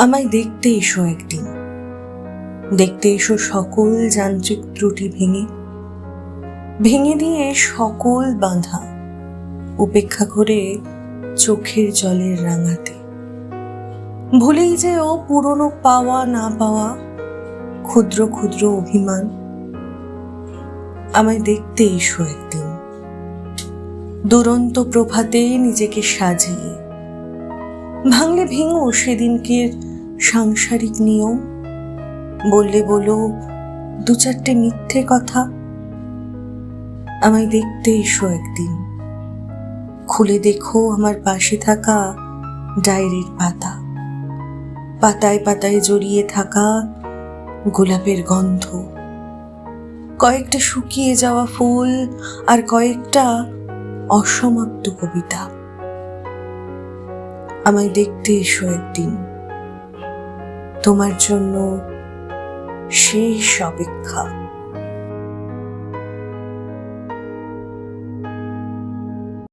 আমায় দেখতে এসো একদিন, দেখতে এসো সকল যান্ত্রিক ত্রুটি ভেঙে ভেঙে দিয়ে সকল বাঁধা উপেক্ষা করে চোখের জলের রাঙাতে। ভুলেই যেও পুরনো পাওয়া না পাওয়া ক্ষুদ্র ক্ষুদ্র অভিমান। আমায় দেখতে এসো একদিন, দুরন্ত প্রভাতে নিজেকে সাজিয়ে ভাঙলে ভেঙো সেদিনকের সাংসারিক নিয়ম। বললে বলো দু চারটে মিথ্যে কথা। আমায় দেখতে এসো একদিন, খুলে দেখো আমার পাশে থাকা ডায়েরির পাতা, পাতায় পাতায় জড়িয়ে থাকা গোলাপের গন্ধ, কয়েকটা শুকিয়ে যাওয়া ফুল আর কয়েকটা অসমাপ্ত কবিতা। আমায় দেখতে এসো একদিন, তোমার জন্য শেষ অপেক্ষা।